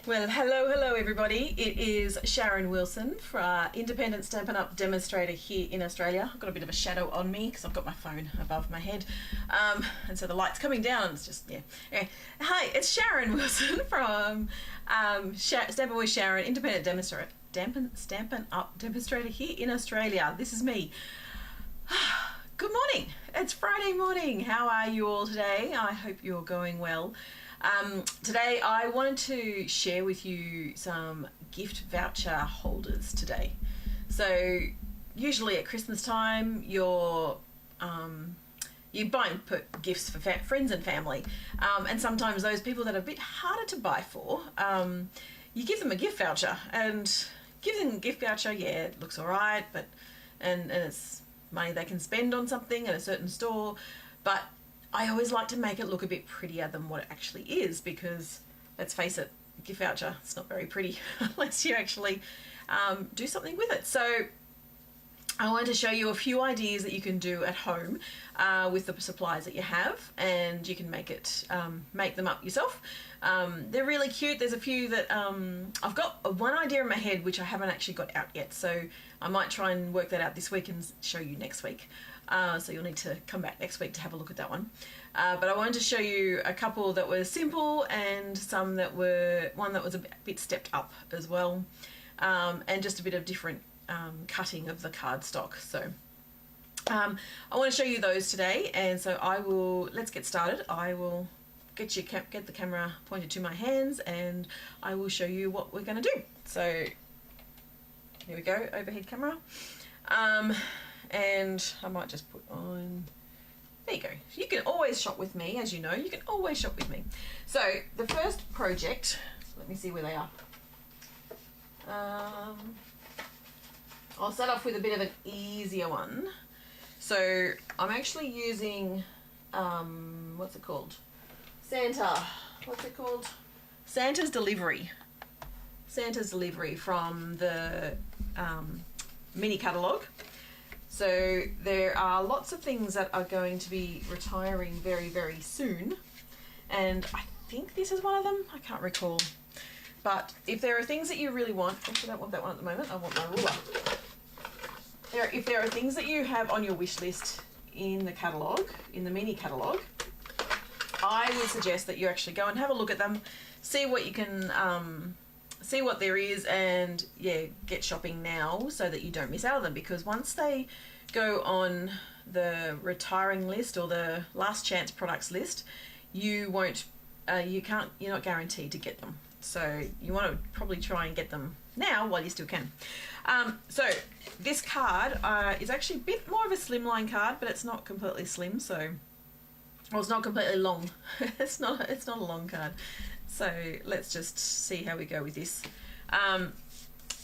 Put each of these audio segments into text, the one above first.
Well, hello everybody. It is Sharon Wilson for Independent Stampin' Up! Demonstrator here in Australia. I've got a bit of a shadow on me because I've got my phone above my head. And so the light's coming down and it's just, yeah. Anyway, hi, it's Sharon Wilson from Stampin' with Sharon, Independent Demonstrator, Stampin' Up! Demonstrator here in Australia. This is me. Good morning. It's Friday morning. How are you all today? I hope you're going well. Today I wanted to share with you some gift voucher holders today. So usually at Christmas time you buy and put gifts for friends and family, and sometimes those people that are a bit harder to buy for, you give them a gift voucher, and giving them a gift voucher, yeah, it looks alright, but and it's money they can spend on something at a certain store, but I always like to make it look a bit prettier than what it actually is, because let's face it, a gift voucher, it's not very pretty unless you actually do something with it. So I wanted to show you a few ideas that you can do at home with the supplies that you have, and you can make them up yourself. They're really cute. There's a few that I've got one idea in my head which I haven't actually got out yet, so I might try and work that out this week and show you next week. So you'll need to come back next week to have a look at that one. But I wanted to show you a couple that were simple and one that was a bit stepped up as well, and just a bit of different cutting of the cardstock. So I want to show you those today, and so let's get started. I will get the camera pointed to my hands and I will show you what we're going to do. So here we go, overhead camera. And I might just put on, there you go. You can always shop with me, as you know, you can always shop with me. So the first project, let me see where they are. I'll start off with a bit of an easier one. So I'm actually using, what's it called? Santa's Delivery. Santa's Delivery from the mini catalogue. So there are lots of things that are going to be retiring very, very soon. And I think this is one of them. I can't recall. But if there are things that you really want, actually I don't want that one at the moment, I want my ruler. If there are things that you have on your wish list in the catalogue, in the mini catalogue, I would suggest that you actually go and have a look at them, see what you can, see what there is, and yeah, get shopping now so that you don't miss out on them, because once they go on the retiring list or the last chance products list, you're not guaranteed to get them. So you want to probably try and get them now while you still can. So this card is actually a bit more of a slimline card, but it's not completely slim, so, well, it's not completely long. it's not a long card. So let's just see how we go with this.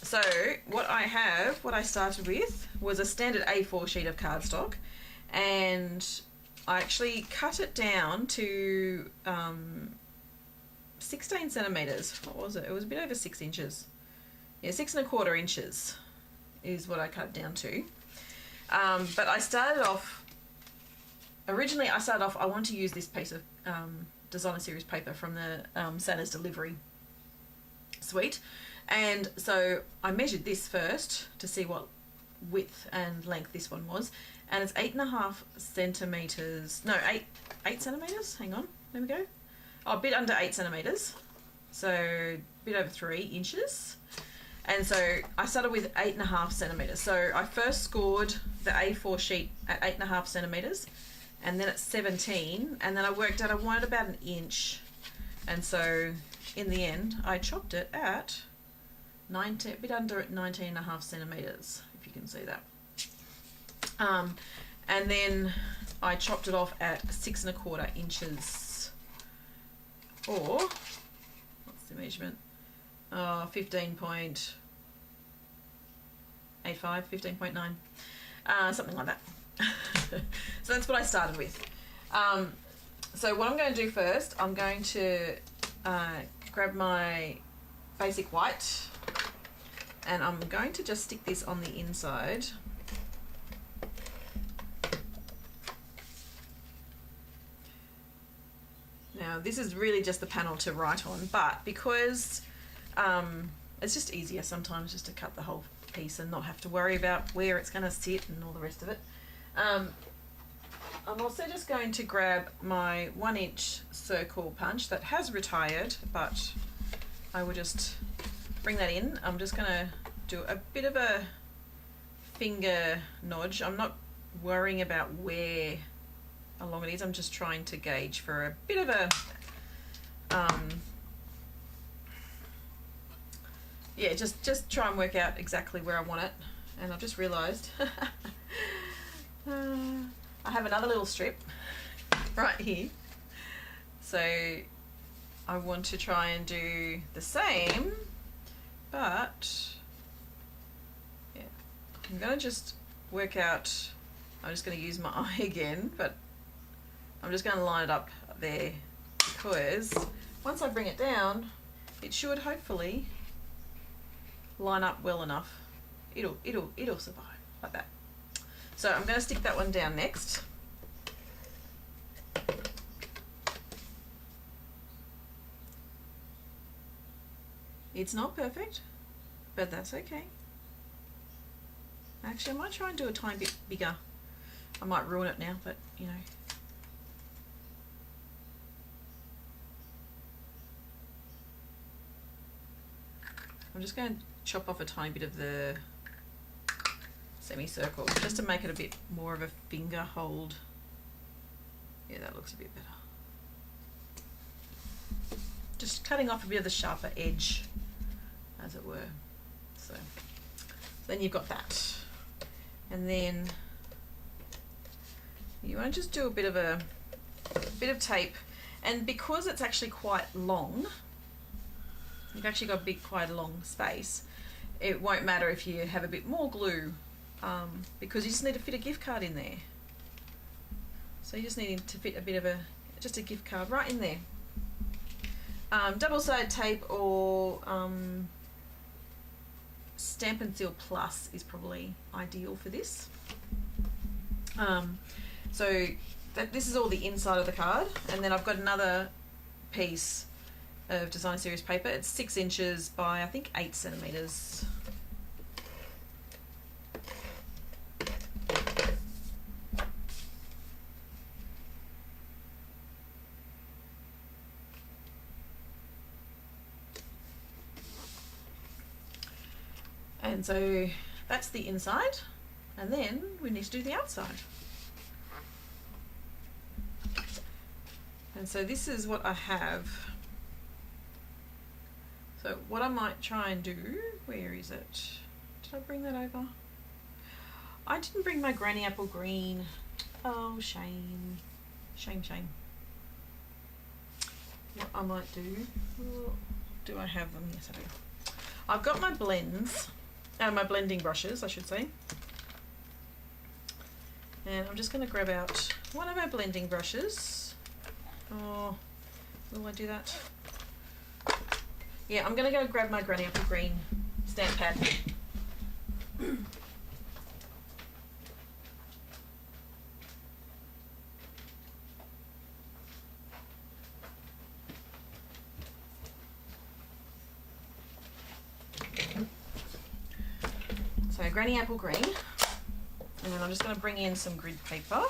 So what I started with was a standard A4 sheet of cardstock, and I actually cut it down to 16 centimeters. What was it? It was a bit over 6 inches. Yeah, 6¼ inches is what I cut it down to. But originally I started off, I wanted to use this piece of designer series paper from the Santa's Delivery suite, and so I measured this first to see what width and length this one was, and it's 8.5 centimeters. No, 8 centimeters. Hang on, there we go. Oh, a bit under 8 centimeters, so a bit over 3 inches. And so I started with 8.5 centimeters. So I first scored the A4 sheet at 8.5 centimeters. And then at 17, and then I worked out I wanted about 1 inch, and so in the end I chopped it at a bit under 19.5 centimeters, if you can see that. And then I chopped it off at 6¼ inches, or what's the measurement? 15.85, 15.9, something like that. So that's what I started with. So what I'm going to do first, I'm going to grab my basic white, and I'm going to just stick this on the inside. Now this is really just the panel to write on, but because it's just easier sometimes just to cut the whole piece and not have to worry about where it's going to sit and all the rest of it. I'm also just going to grab my 1-inch circle punch that has retired, but I will just bring that in. I'm just going to do a bit of a finger nudge. I'm not worrying about where along it is. I'm just trying to gauge for a bit of a yeah, just try and work out exactly where I want it. And I've just realized I have another little strip right here, so I want to try and do the same, but yeah, I'm gonna just work out. I'm just going to use my eye again, but I'm just going to line it up there, because once I bring it down, it should hopefully line up well enough. It'll survive like that. So I'm going to stick that one down next. It's not perfect, but that's okay. Actually, I might try and do a tiny bit bigger. I might ruin it now, but you know. I'm just going to chop off a tiny bit of the semicircle just to make it a bit more of a finger hold. Yeah, that looks a bit better. Just cutting off a bit of the sharper edge, as it were. So then you've got that. And then you want to just do a bit of tape, and because it's actually quite long, you've actually got quite a long space. It won't matter if you have a bit more glue, because you just need to fit a gift card in there. So you just need to fit a bit of just a gift card right in there. Double-sided tape or Stampin' Seal Plus is probably ideal for this. So this is all the inside of the card, and then I've got another piece of design series paper. It's 6 inches by I think 8 centimeters. And so that's the inside, and then we need to do the outside. And so this is what I have. So what I might try and do, where is it? Did I bring that over? I didn't bring my granny apple green. Oh, shame. Shame, shame. What I might do I have them? Yes, I do. I've got my blends, my blending brushes, I should say. And I'm just going to grab out one of my blending brushes. Oh, will I do that? Yeah, I'm going to go grab my granny apple green stamp pad. So granny apple green, and then I'm just going to bring in some grid paper.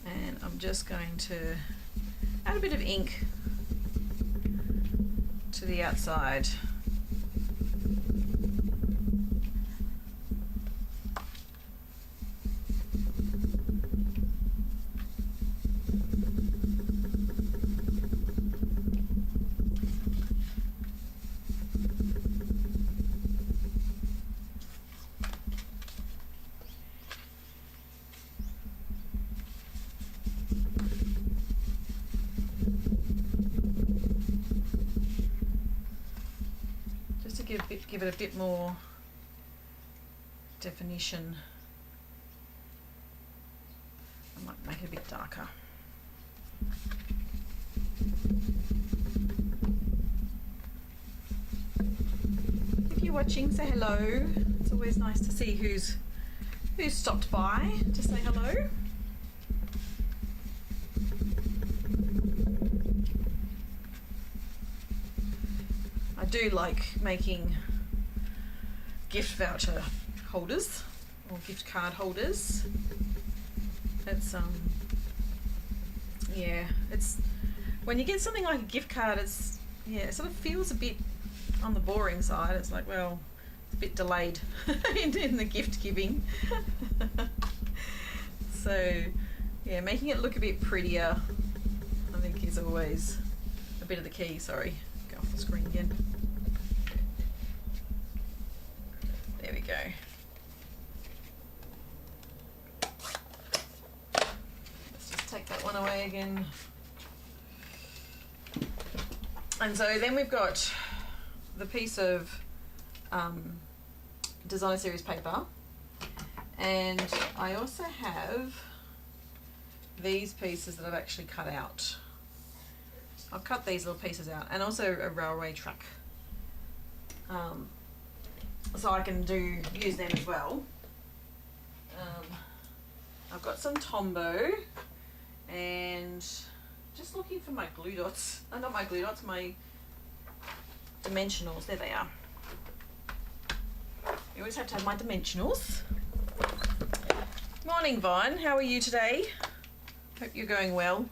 And I'm just going to add a bit of ink to the outside. Give it a bit more definition. I might make it a bit darker. If you're watching, say hello. It's always nice to see who's stopped by to say hello. do like making gift voucher holders or gift card holders. It's yeah, it's when you get something like a gift card, it's it sort of feels a bit on the boring side. It's like, well, it's a bit delayed in the gift giving. So yeah, making it look a bit prettier, I think, is always a bit of the key. Sorry, go off the screen again. There we go. Let's just take that one away again. And so then we've got the piece of designer series paper, and I also have these pieces that I've actually cut out. I've cut these little pieces out, and also a railway track, so I can use them as well. I've got some Tombow, and just looking for my glue dots. Not my glue dots, my dimensionals. There they are. You always have to have my dimensionals. Morning, Vine. How are you today? Hope you're going well.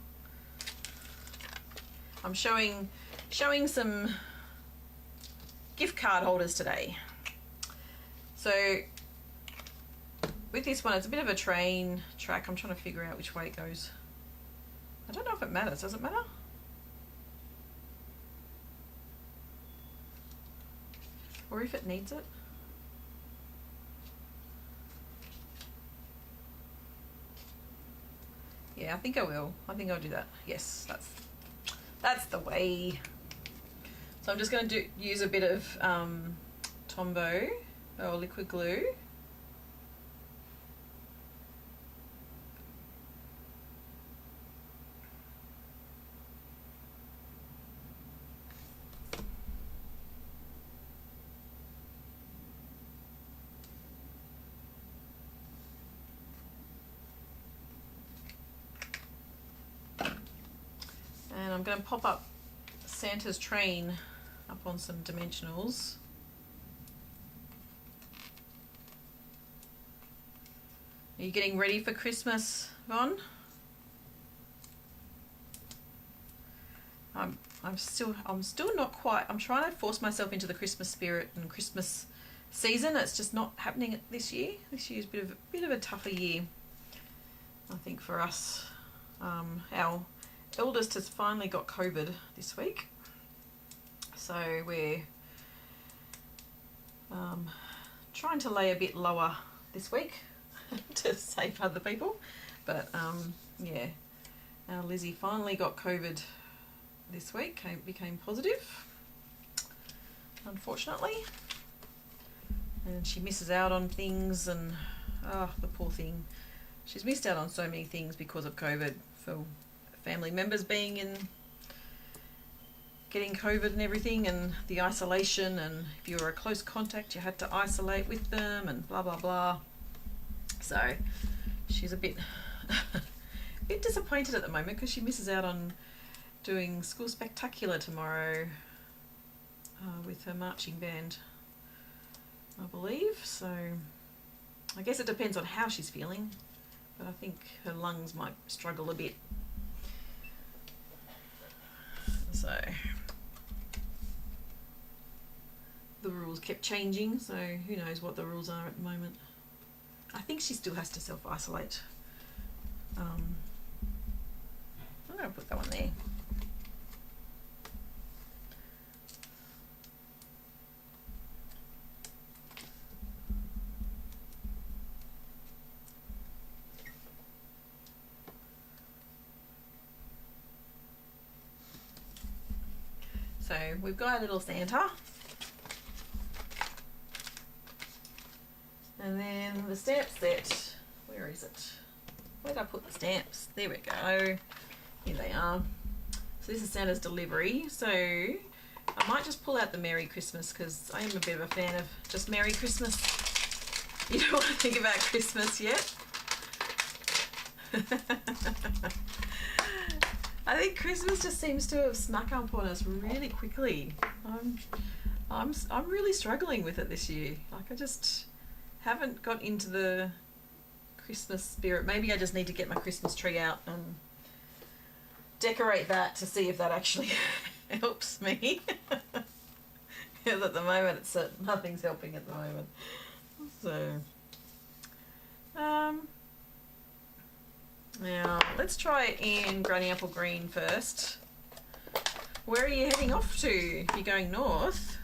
I'm showing some gift card holders today. So with this one, it's a bit of a train track. I'm trying to figure out which way it goes. I don't know if it matters. Does it matter? Or if it needs it? Yeah, I think I will. I think I'll do that. Yes, that's the way. So I'm just going to use a bit of Tombow or liquid glue. And I'm going to pop up Santa's train up on some dimensionals. Are you getting ready for Christmas, Von? I'm still not quite. I'm trying to force myself into the Christmas spirit and Christmas season. It's just not happening this year. This year's a bit of a tougher year, I think, for us. Our eldest has finally got COVID this week, so we're trying to lay a bit lower this week to save other people. But yeah, our Lizzie finally got COVID this week, became positive, unfortunately, and she misses out on things, and the poor thing, she's missed out on so many things because of COVID, for family members getting COVID and everything, and the isolation, and if you were a close contact you had to isolate with them, and blah blah blah. So she's a bit disappointed at the moment because she misses out on doing School Spectacular tomorrow with her marching band, I believe. So I guess it depends on how she's feeling, but I think her lungs might struggle a bit. So the rules kept changing, so who knows what the rules are at the moment. I think she still has to self-isolate. I'm going to put that one there. So we've got our little Santa, and then the stamp set, where is it? Where did I put the stamps? There we go, here they are. So this is Santa's delivery, so I might just pull out the Merry Christmas, because I am a bit of a fan of just Merry Christmas. You don't want to think about Christmas yet? I think Christmas just seems to have snuck up on us really quickly. I'm really struggling with it this year. Like, I just haven't got into the Christmas spirit. Maybe I just need to get my Christmas tree out and decorate that to see if that actually helps me. Because at the moment nothing's helping at the moment. So now let's try in Granny Apple Green first. Where are you heading off to? You're going north?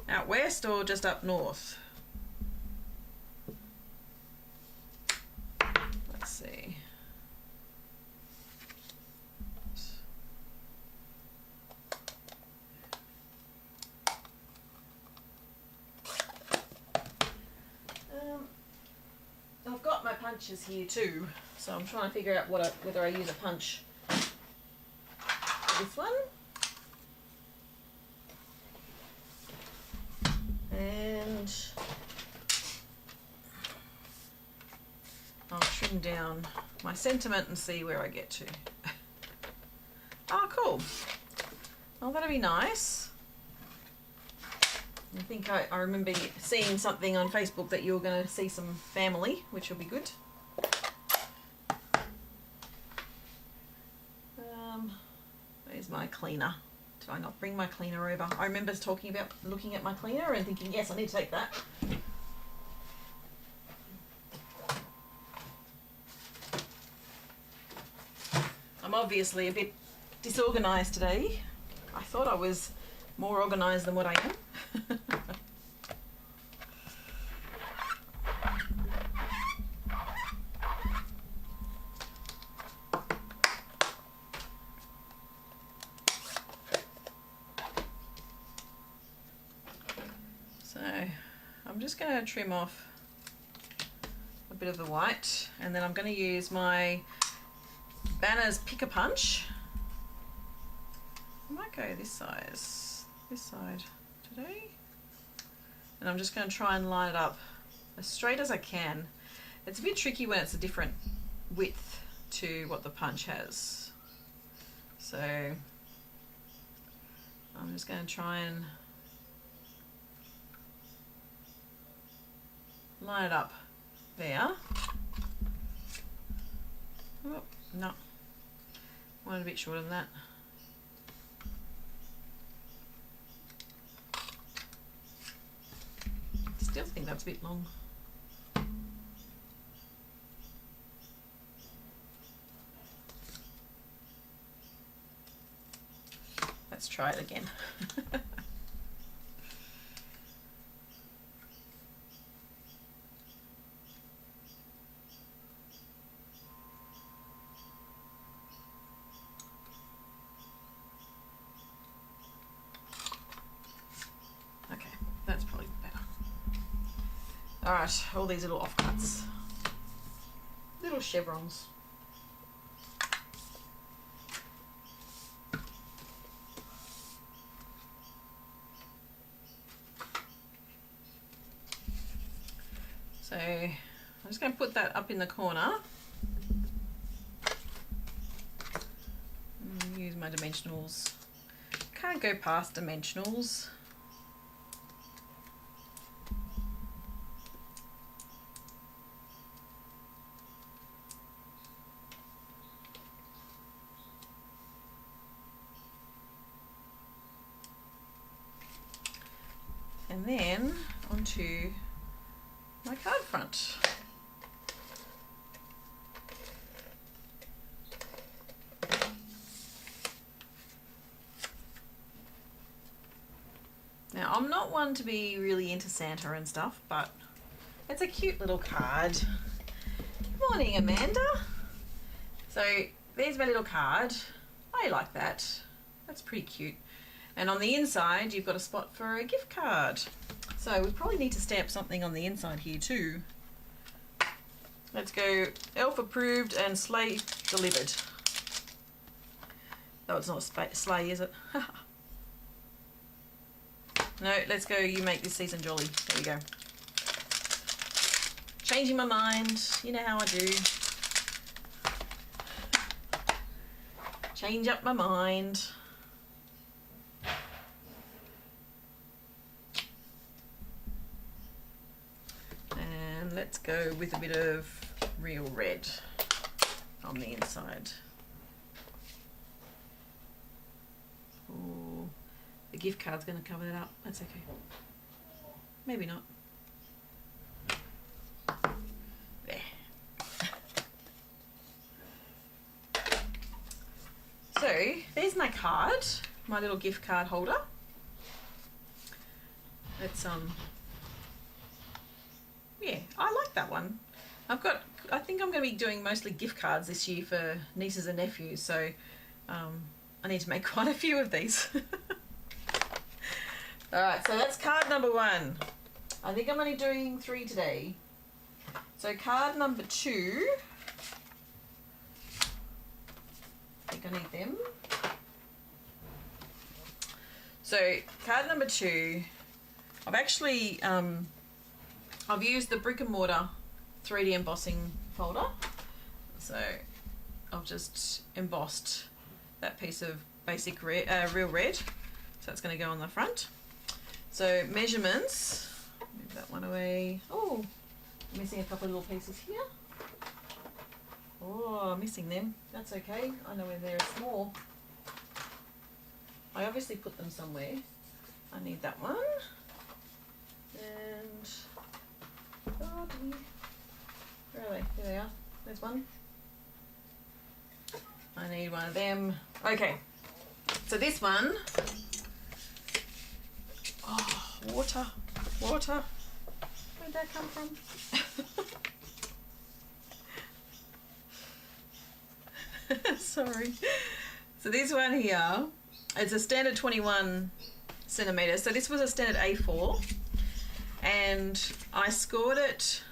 Out west or just up north? Let's see. I've got my punches here too, so I'm trying to figure out whether I use a punch for this one. And I'll trim down my sentiment and see where I get to. Oh, cool. Oh, that'll be nice. I think I remember seeing something on Facebook that you were going to see some family, which will be good. Where's my cleaner? Did I not bring my cleaner over? I remember talking about looking at my cleaner and thinking, yes, I need to take that. I'm obviously a bit disorganised today. I thought I was more organised than what I am. So I'm just going to trim off a bit of the white, and then I'm going to use my Banner's Pick a Punch. I might go this side today, and I'm just going to try and line it up as straight as I can. It's a bit tricky when it's a different width to what the punch has, so I'm just going to try and line it up there. Oh, no, wanted a bit shorter than that. Still think that's a bit long. Let's try it again. Okay, that's probably better. Alright, all these little offcuts. Little chevrons. So I'm just going to put that up in the corner. Use my dimensionals. Can't go past dimensionals. And then onto my card front. Now, I'm not one to be really into Santa and stuff, but it's a cute little card. Good morning, Amanda. So there's my little card. I like that. That's pretty cute. And on the inside, you've got a spot for a gift card. So we probably need to stamp something on the inside here too. Let's go elf approved and sleigh delivered. Oh, it's not a sleigh, is it? No, let's go you make this season jolly. There we go. Changing my mind. You know how I do. Change up my mind. go with a bit of real red on the inside. Oh, the gift card's going to cover that up. That's okay. Maybe not. There. So there's my card, my little gift card holder. It's yeah, I like that one. I think I'm going to be doing mostly gift cards this year for nieces and nephews, so I need to make quite a few of these. Alright, so that's card number 1. I think I'm only doing 3 today. So card number 2, I think I need them. So card number 2, I've actually I've used the brick and mortar 3D embossing folder. So I've just embossed that piece of basic real red. So that's going to go on the front. So measurements, move that one away. Oh, I'm missing a couple of little pieces here. Oh, I'm missing them. That's okay. I know where they're small. I obviously put them somewhere. I need that one. And oh, where are they? There they are. There's one. I need one of them. Okay. So this one. Oh, water. Water. Where'd that come from? Sorry. So this one here, it's a standard 21 centimetres. So this was a standard A4. And I scored it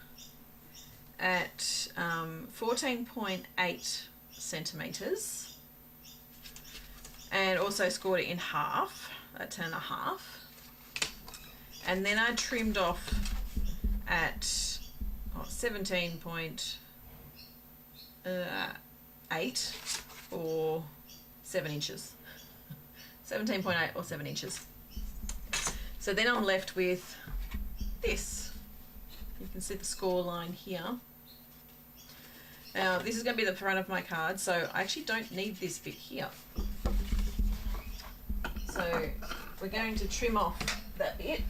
at 14.8 centimetres, and also scored it in half, at 10.5, and then I trimmed off at 17.8 or 7 inches. 17.8 or 7 inches. So then I'm left with this. You can see the score line here. Now this is going to be the front of my card, so I actually don't need this bit here. So we're going to trim off that bit.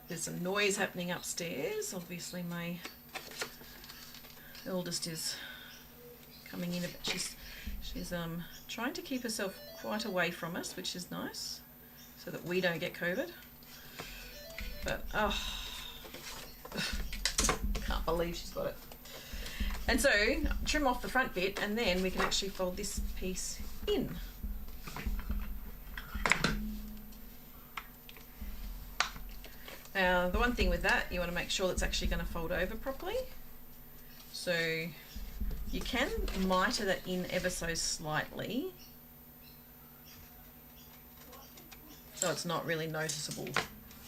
There's some noise happening upstairs. Obviously my eldest is coming in a bit. She's trying to keep herself quite away from us, which is nice, so that we don't get COVID. But oh, can't believe she's got it. And so trim off the front bit, and then we can actually fold this piece in. Now the one thing with that, you want to make sure it's actually going to fold over properly. So you can miter that in ever so slightly, so it's not really noticeable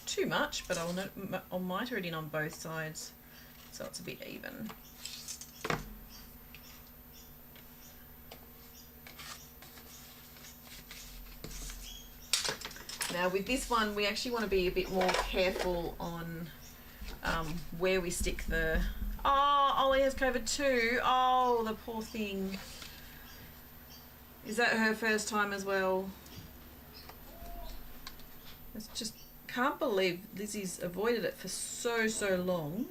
too much, but I'll miter it in on both sides so it's a bit even. Now with this one, we actually want to be a bit more careful on where we stick the... Oh, Ollie has COVID too. Oh, the poor thing. Is that her first time as well? It's just, can't believe Lizzie's avoided it for so long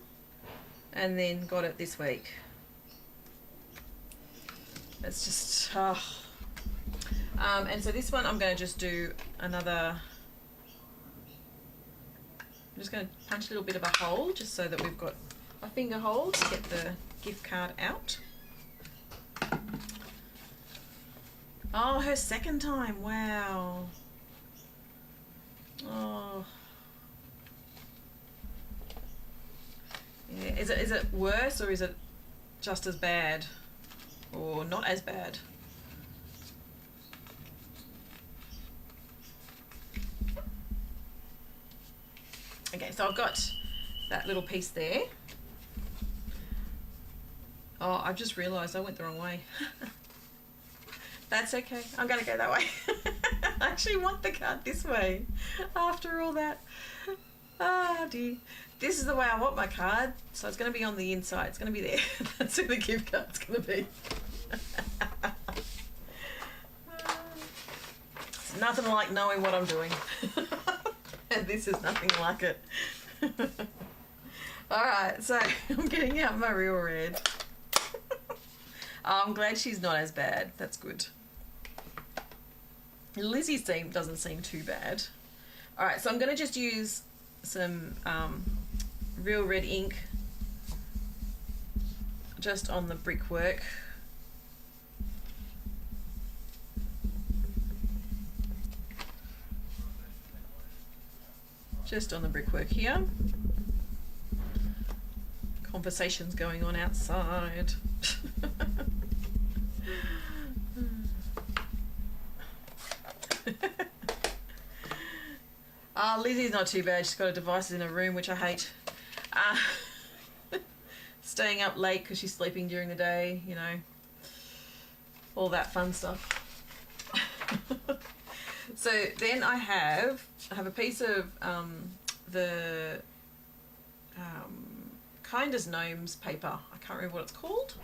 and then got it this week. It's just, oh. And so this one I'm going to just do another... I'm just going to punch a little bit of a hole just so that we've got a finger hole to get the gift card out. Oh, her second time. Wow. Oh. Yeah. Is it worse, or is it just as bad, or not as bad? Okay, so I've got that little piece there. Oh, I've just realised I went the wrong way. That's okay. I'm going to go that way. I actually want the card this way after all that. Ah, dear. This is the way I want my card. So it's going to be on the inside. It's going to be there. That's where the gift card's going to be. It's nothing like knowing what I'm doing. And this is nothing like it. Alright, so I'm getting out my real red. Oh, I'm glad she's not as bad. That's good. Lizzie's doesn't seem too bad. Alright, so I'm going to just use some real red ink just on the brickwork. Just on the brickwork here. Conversations going on outside. Lizzie's not too bad. She's got her devices in her room, which I hate. Staying up late because she's sleeping during the day, you know, all that fun stuff. So then I have a piece of the Kind as Gnomes paper. I can't remember what it's called.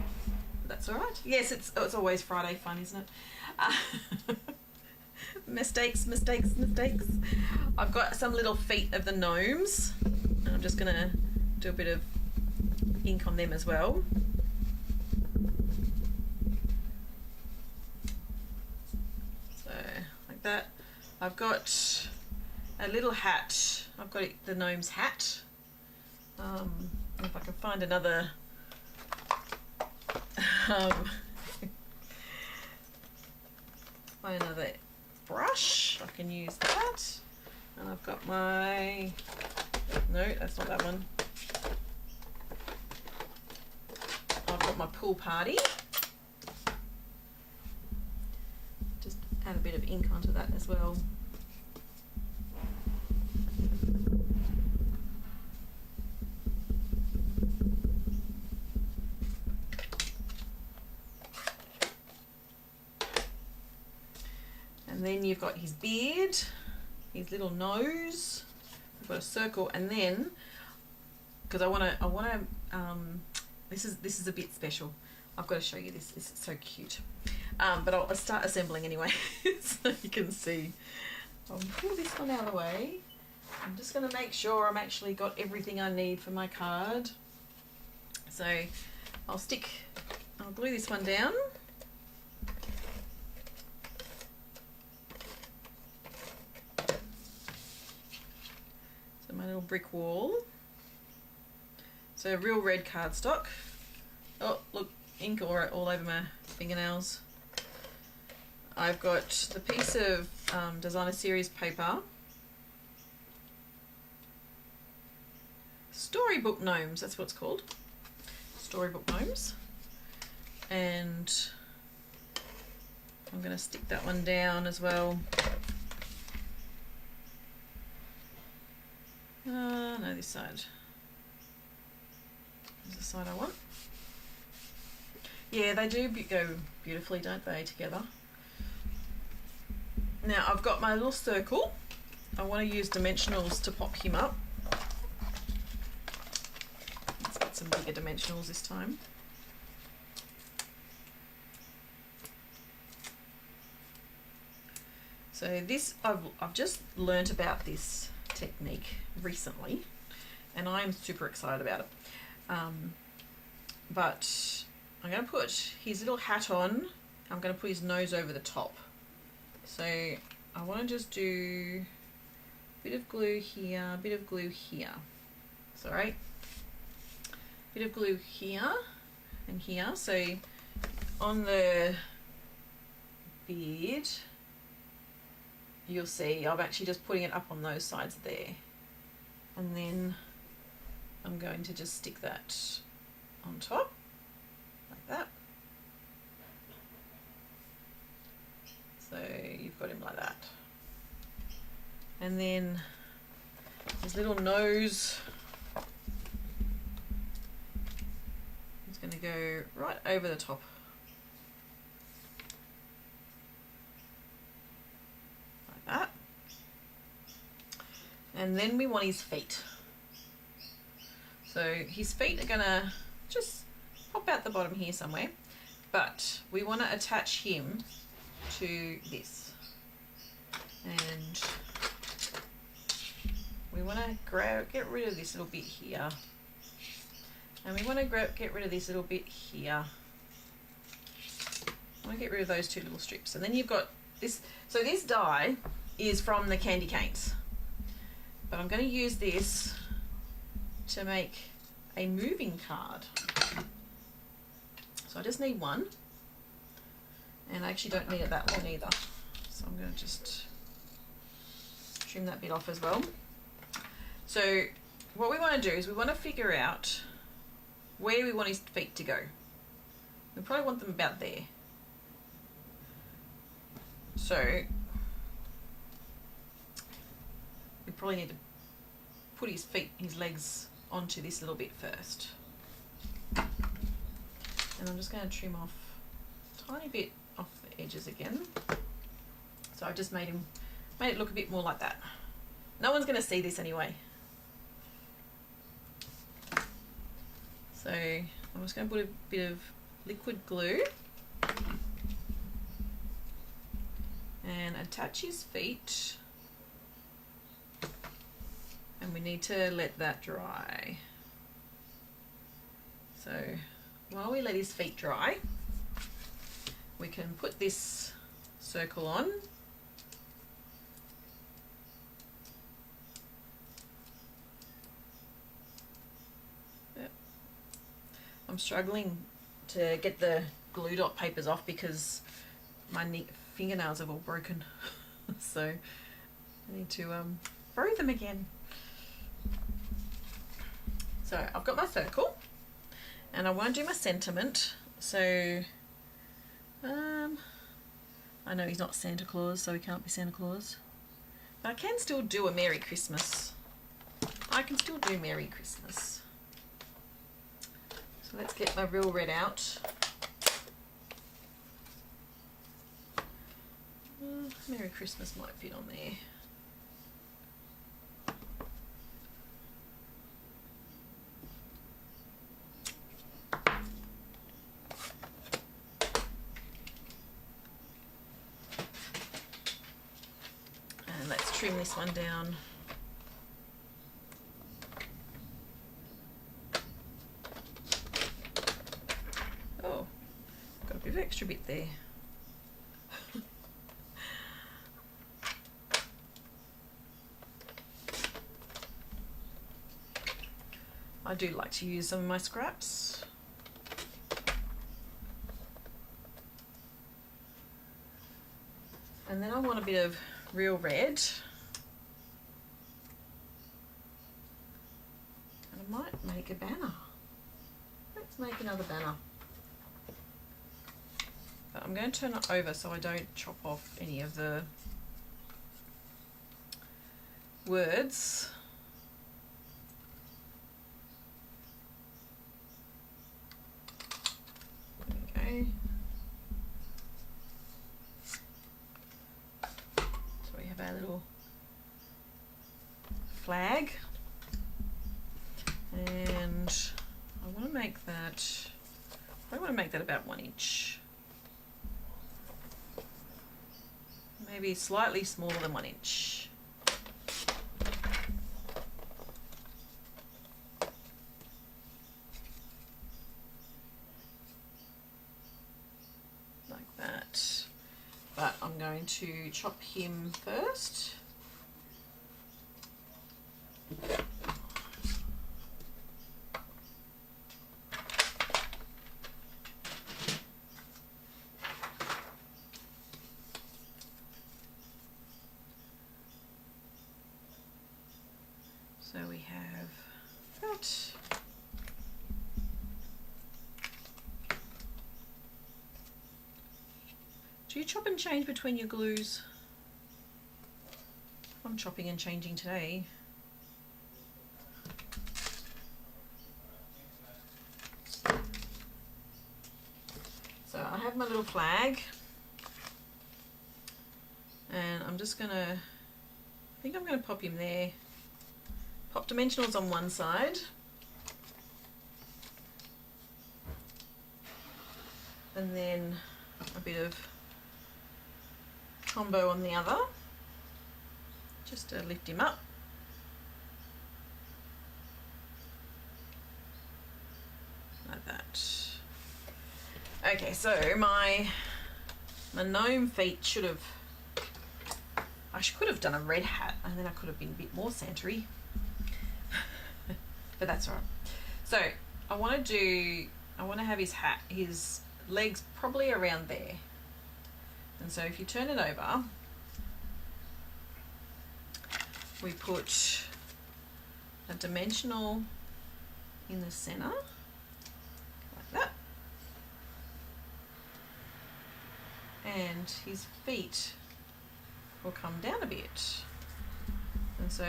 That's all right. Yes, it's always Friday fun, isn't it? Mistakes. I've got some little feet of the gnomes. And I'm just gonna do a bit of ink on them as well. So like that. I've got a little hat. I've got the gnome's hat. If I can find another brush, I can use that. And I've got my, no, that's not that one. I've got my pool party. Just add a bit of ink onto that as well. And then you've got his beard, his little nose. I've got a circle, and then because I want to. This is a bit special. I've got to show you this. This is so cute. But I'll start assembling anyway, so you can see. I'll pull this one out of the way. I'm just going to make sure I'm actually got everything I need for my card. So I'll glue this one down. My little brick wall. So real red cardstock. Oh, look, ink all over my fingernails. I've got the piece of Designer Series paper. Storybook Gnomes, that's what it's called. Storybook Gnomes. And I'm going to stick that one down as well. No, this side. This is the side I want. Yeah, they do go beautifully, don't they, together? Now, I've got my little circle. I want to use dimensionals to pop him up. Let's get some bigger dimensionals this time. So this, I've just learnt about this technique recently, and I'm super excited about it. But I'm going to put his little hat on. I'm going to put his nose over the top. So I want to just do a bit of glue here, a bit of glue here. Sorry, bit of glue here and here. So on the beard, you'll see I'm actually just putting it up on those sides there, and then I'm going to just stick that on top like that. So you've got him like that, and then his little nose is going to go right over the top. that. And then we want his feet. So his feet are gonna just pop out the bottom here somewhere, but we want to attach him to this, and we want to get rid of this little bit here, and we want to get rid of this little bit here. I want to get rid of those two little strips, and then you've got this. So this die is from the candy canes, but I'm going to use this to make a moving card. So I just need one, and I actually don't need it that long either, so I'm going to just trim that bit off as well. So what we want to do is we want to figure out where we want his feet to go. We probably want them about there. So we probably need to put his feet, his legs onto this little bit first. And I'm just going to trim off a tiny bit off the edges again. So I've just made it look a bit more like that. No one's going to see this anyway. So I'm just going to put a bit of liquid glue and attach his feet, and we need to let that dry. So while we let his feet dry, we can put this circle on. Yep. I'm struggling to get the glue dot papers off because my fingernails are all broken. So I need to borrow them again. So I've got my circle, and I want to do my sentiment. So I know he's not Santa Claus, so he can't be Santa Claus, but I can still do a Merry Christmas. I can still do Merry Christmas. So let's get my real red out. Merry Christmas might fit on there. And let's trim this one down. Oh, got a bit of extra bit there. I do like to use some of my scraps. And then I want a bit of real red. And I might make a banner. Let's make another banner. But I'm going to turn it over so I don't chop off any of the words. Okay. So we have our little flag, and I want to make that, about 1 inch. Maybe slightly smaller than 1 inch. Like that. But I'm going to chop him first. So we have that. Do you chop and change between your glues? I'm chopping and changing today. So I have my little flag, And I'm just gonna, I think I'm gonna pop him there. Pop dimensionals on one side. And then a bit of combo on the other, just to lift him up. Like that. Okay, so my gnome feet should have, I could have done a red hat and then I could have been a bit more Santa-y. But that's all right. So I want to have his hat, his legs probably around there. And so if you turn it over, we put a dimensional in the center, like that. And his feet will come down a bit. And so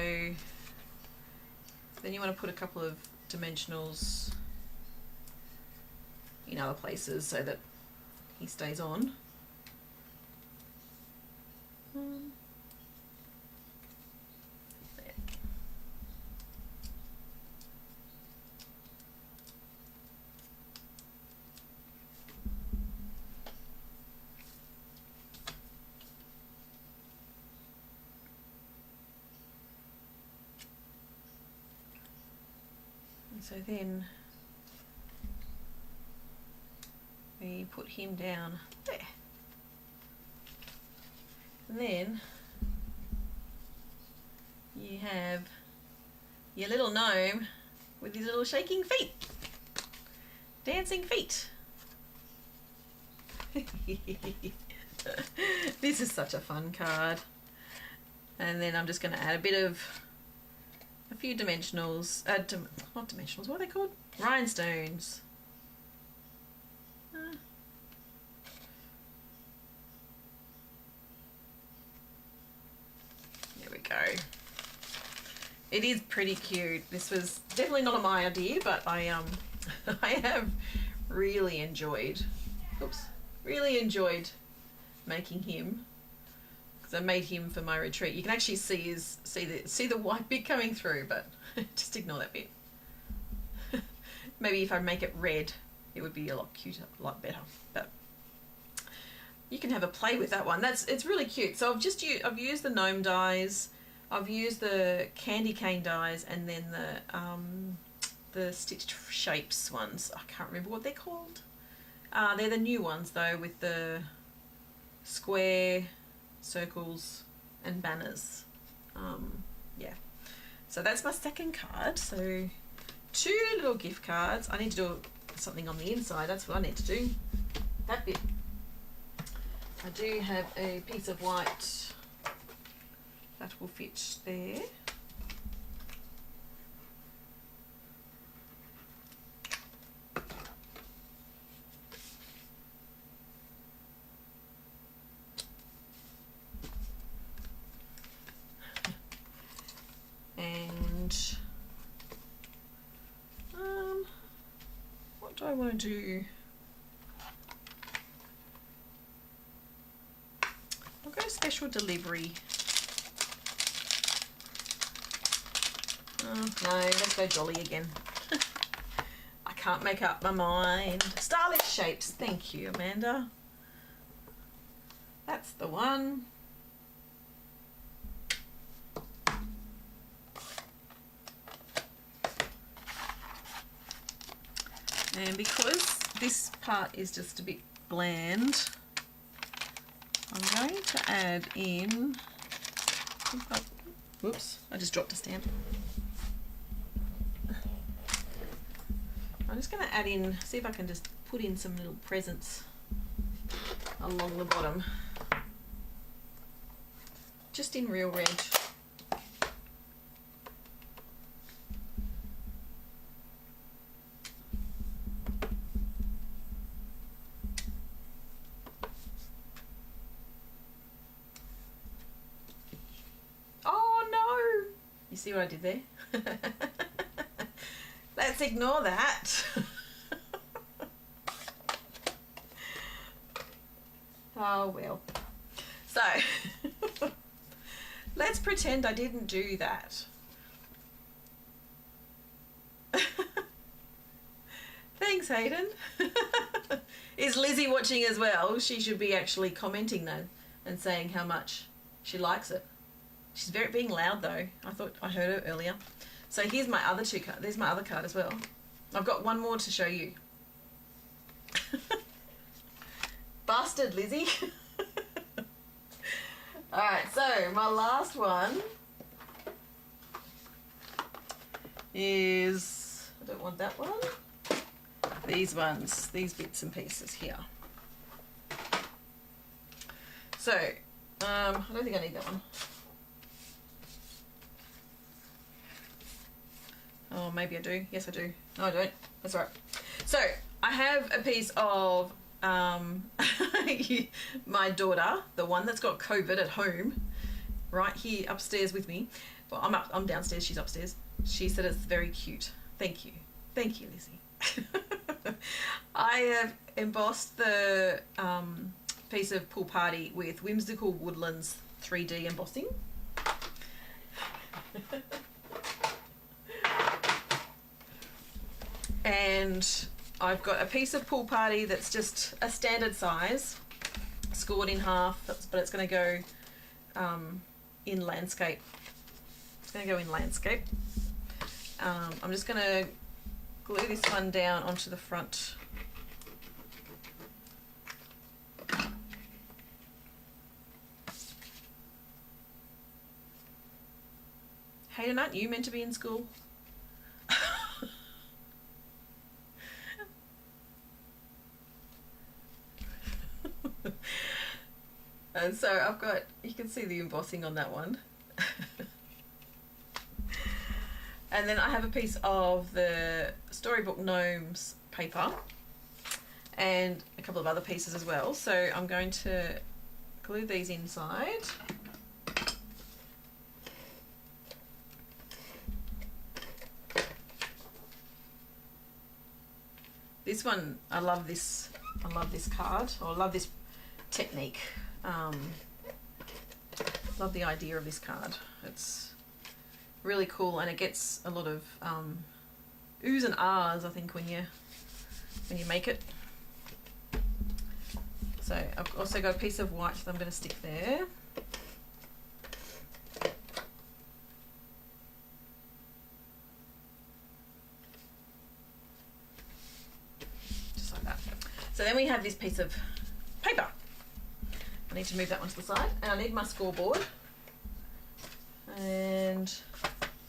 then you want to put a couple of dimensionals in other places so that he stays on. There. And so then we put him down there. And then you have your little gnome with his little shaking feet, dancing feet. This is such a fun card. And then I'm just going to add a few dimensionals, not dimensionals, what are they called? Rhinestones. There we go. It is pretty cute. This was definitely not my idea, but I I have really enjoyed making him, because I made him for my retreat. You can actually see the white bit coming through, but just ignore that bit. Maybe if I make it red, it would be a lot cuter, a lot better. But you can have a play with that one. It's really cute. So I've used the gnome dies, I've used the candy cane dies, and then the stitched shapes ones. I can't remember what they're called. They're the new ones though, with the square, circles, and banners. Yeah. So that's my second card. So 2 little gift cards. I need to do something on the inside. That's what I need to do. That bit. I do have a piece of white that will fit there. And what do I want to do? I'll go special delivery. Oh, no, let's go jolly again. I can't make up my mind. Stylish shapes. Thank you, Amanda. That's the one. And because this part is just a bit bland, I'm going to add in, whoops, I just dropped a stamp. I'm just going to add in, see if I can just put in some little presents along the bottom, just in real red. See what I did there? Let's ignore that. Oh well. So Let's pretend I didn't do that. Thanks, Hayden. Is Lizzie watching as well? She should be actually commenting then and saying how much she likes it. She's being loud though. I thought I heard her earlier. So here's my other two cards. There's my other card as well. I've got one more to show you. Busted, Lizzie. Alright, so my last one is, I don't want that one. These ones, these bits and pieces here. So, I don't think I need that one. Oh, maybe I do. Yes, I do. No, I don't. That's all right. So, I have a piece of my daughter, the one that's got COVID at home, right here upstairs with me. Well, I'm downstairs, she's upstairs. She said it's very cute. Thank you. Thank you, Lizzie. I have embossed the piece of Pool Party with Whimsical Woodlands 3D embossing. And I've got a piece of Pool Party that's just a standard size, scored in half, but it's going to go in landscape. It's going to go in landscape. I'm just going to glue this one down onto the front. Hayden, aren't you meant to be in school? And so I've got, you can see the embossing on that one. And then I have a piece of the Storybook Gnomes paper and a couple of other pieces as well. So I'm going to glue these inside. This one, I love this card, or I love this technique. Love the idea of this card. It's really cool, and it gets a lot of oohs and ahs, I think, when you make it. So I've also got a piece of white that I'm going to stick there. Just like that. So then we have this piece of paper. I need to move that one to the side, and I need my scoreboard and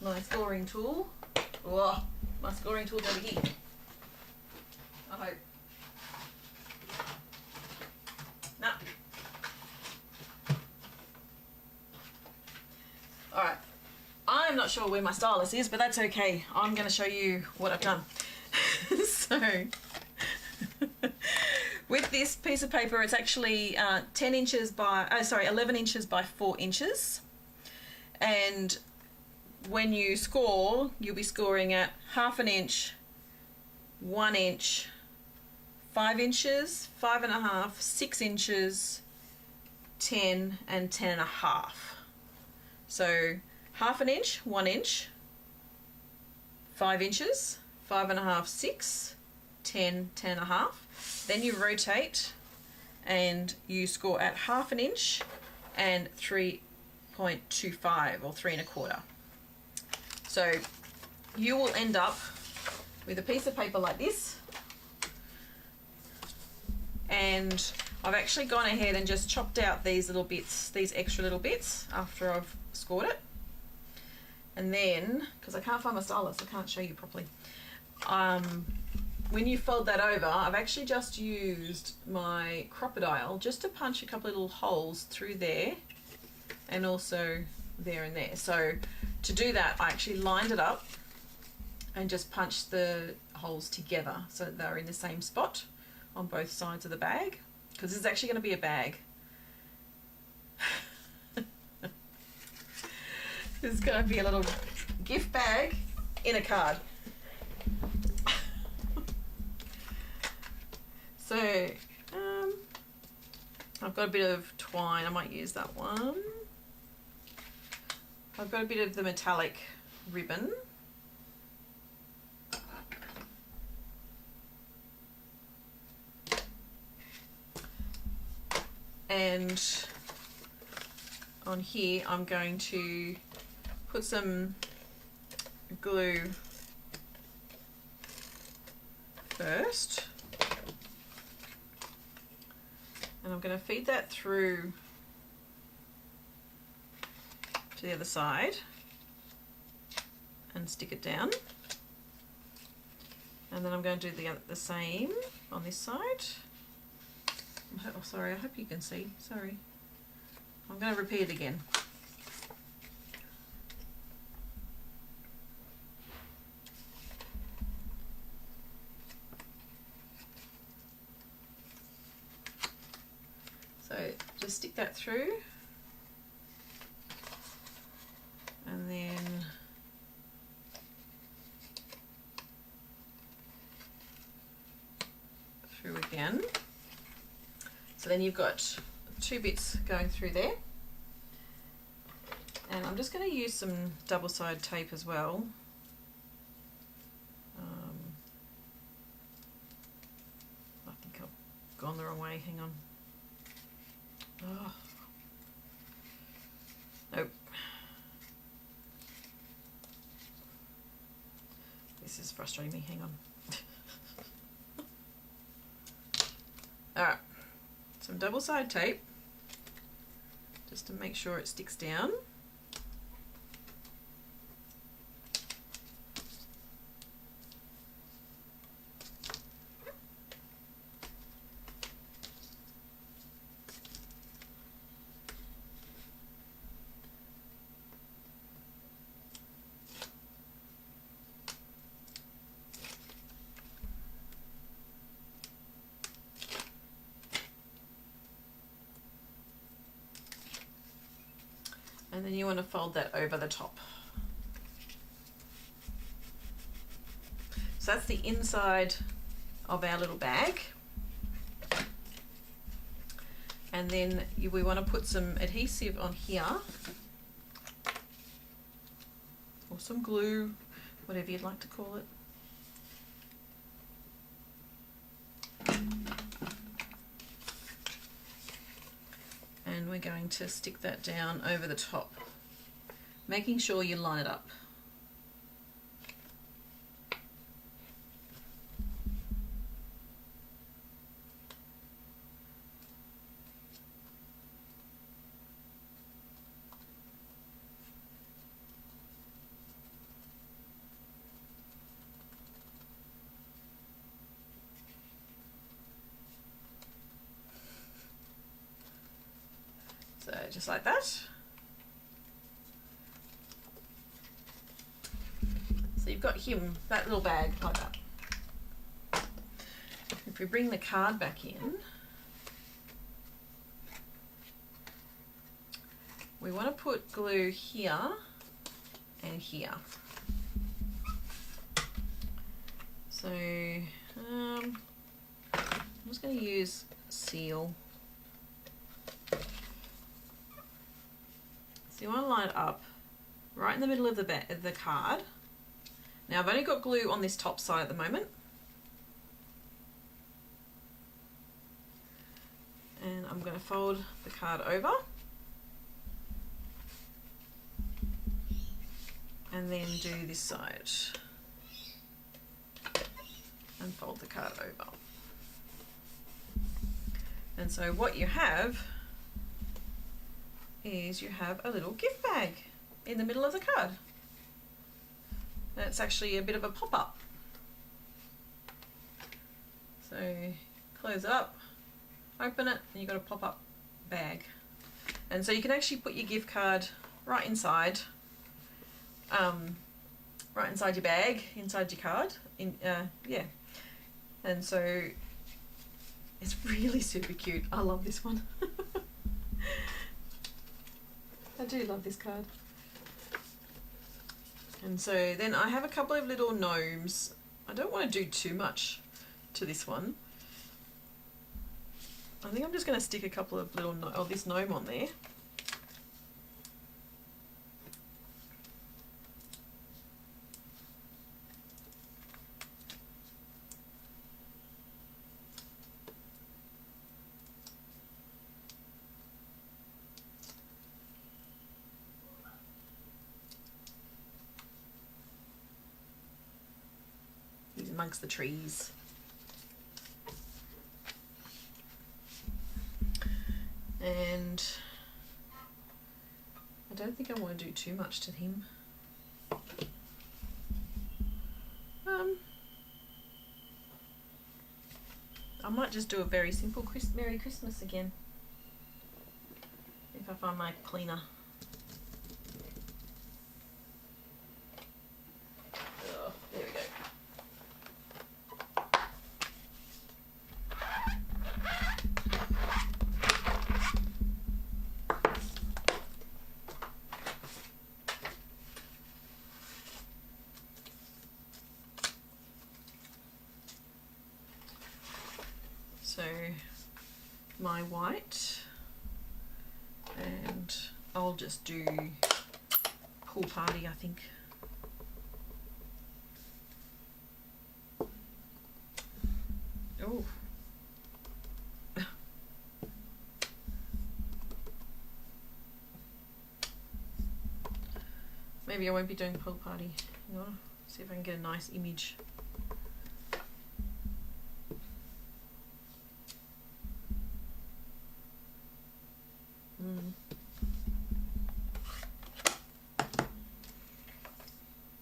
my scoring tool. Oh, my scoring tool's over here. I hope. No. Alright. I'm not sure where my stylus is, but that's okay. I'm going to show you what I've done. So, with this piece of paper, it's actually 11 inches by 4 inches. And when you score, you'll be scoring at 1/2 inch, 1 inch, 5 inches, 5.5, 6 inches, 10 and 10.5. So 1/2 inch, 1 inch, 5 inches, 5.5, 6, 10, 10.5. Then you rotate and you score at 1/2 inch and 3.25 or 3.25. So you will end up with a piece of paper like this, and I've actually gone ahead and just chopped out these little bits, these extra little bits after I've scored it. And then, because I can't find my stylus, I can't show you properly. When you fold that over, I've actually just used my crocodile just to punch a couple of little holes through there and also there and there. So to do that, I actually lined it up and just punched the holes together so that they're in the same spot on both sides of the bag, because this is actually going to be a bag. This is going to be a little gift bag in a card. So I've got a bit of twine, I might use that one. I've got a bit of the metallic ribbon. And on here I'm going to put some glue first, and I'm going to feed that through to the other side and stick it down, and then I'm going to do the same on this side. Oh, sorry, I hope you can see. Sorry, I'm going to repeat it again. So just stick that through, and then through again. So then you've got 2 bits going through there, and I'm just going to use some double-sided tape as well. I think I've gone the wrong way. Hang on. Oh. Nope. This is frustrating me. Hang on. Alright. Some double-sided tape just to make sure it sticks down. And then you want to fold that over the top. So that's the inside of our little bag. And then we want to put some adhesive on here, or some glue, whatever you'd like to call it. And we're going to stick that down over the top, making sure you line it up. So just like that. So you've got him, that little bag like that. If we bring the card back in, we want to put glue here and here. So I'm just going to use seal. So you want to line it up right in the middle of the card. Now I've only got glue on this top side at the moment. And I'm going to fold the card over. And then do this side. And fold the card over. And so what you have is you have a little gift bag in the middle of the card. And it's actually a bit of a pop-up. So close it up, open it, and you've got a pop-up bag. And so you can actually put your gift card right inside your bag, inside your card. Yeah. And so it's really super cute. I love this one. I do love this card. And so then I have a couple of little gnomes. I don't want to do too much to this one. I think I'm just going to stick a couple of little this gnome on there. He's amongst the trees. And I don't think I want to do too much to him. I might just do a very simple Merry Christmas again, if I find my cleaner. Oh, there we go. So my white, and I'll just do Pool Party, I think. Oh. Maybe I won't be doing Pool Party. You know, see if I can get a nice image.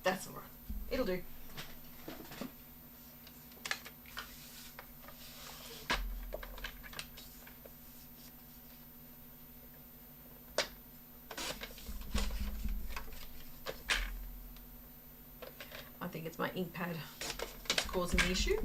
That's alright. It'll do. I think it's my ink pad that's causing the issue.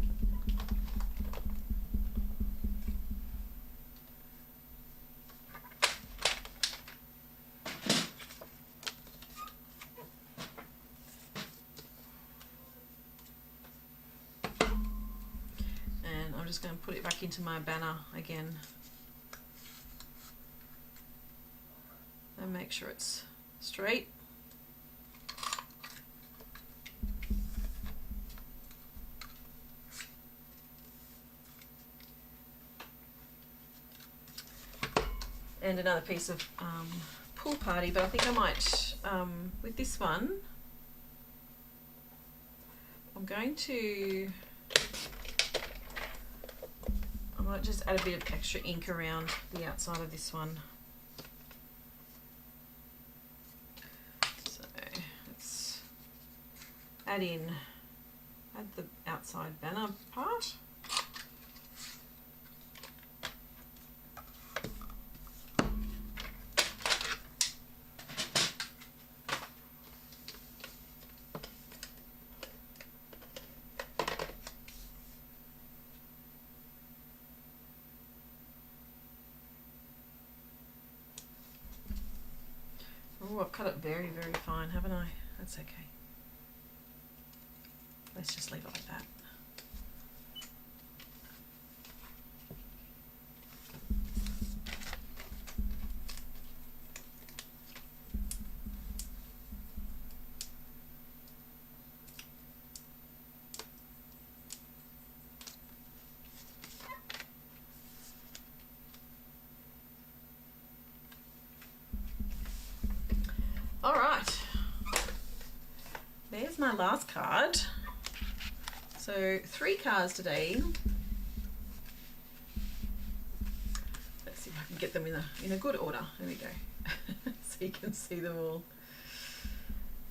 I'm just going to put it back into my banner again and make sure it's straight. And another piece of Pool Party, but I think I might, with this one, I'm going to, I might just add a bit of extra ink around the outside of this one. So let's add the outside banner part. Oh, I've cut it very, very fine, haven't I? That's okay. Let's just leave it like that. All right, there's my last card. So 3 cards today. Let's see if I can get them in a good order. There we go. So you can see them all.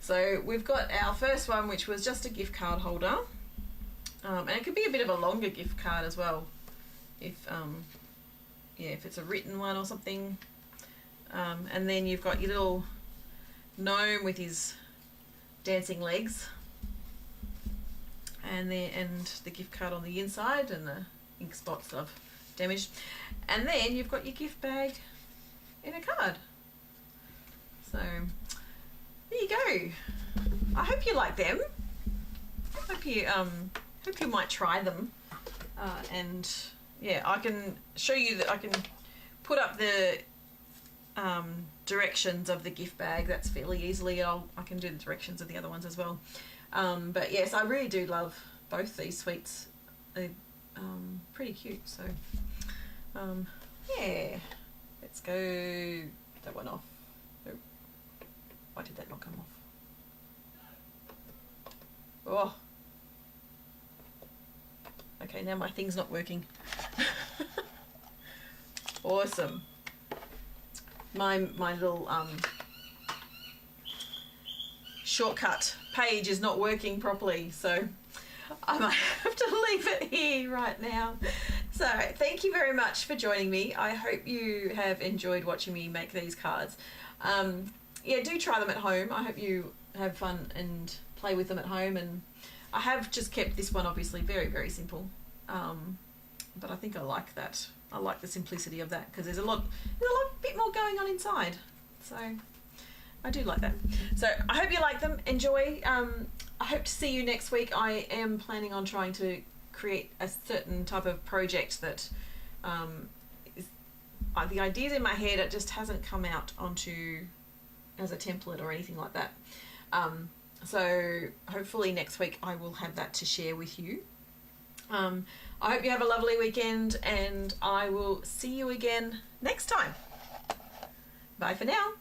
So we've got our first one, which was just a gift card holder, and it could be a bit of a longer gift card as well, if if it's a written one or something. And then you've got your little gnome with his dancing legs, and the gift card on the inside, and the ink spots that I've damaged, and then you've got your gift bag in a card. So there you go. I hope you like them. I hope you might try them, and yeah, I can show you that I can put up the directions of the gift bag. That's fairly easily. I can do the directions of the other ones as well. But yes, I really do love both these sweets. They're pretty cute. So yeah, let's go. That one off. Oh, why did that not come off? Oh, Okay, now my thing's not working. Awesome. My little shortcut page is not working properly, so I might have to leave it here right now. So thank you very much for joining me. I hope you have enjoyed watching me make these cards. Yeah, do try them at home. I hope you have fun and play with them at home. And I have just kept this one obviously very, very simple, but I think I like that. I like the simplicity of that because there's a bit more going on inside. So I do like that. So I hope you like them. Enjoy. I hope to see you next week. I am planning on trying to create a certain type of project that the idea's in my head. It just hasn't come out onto as a template or anything like that. So hopefully next week I will have that to share with you. I hope you have a lovely weekend, and I will see you again next time. Bye for now.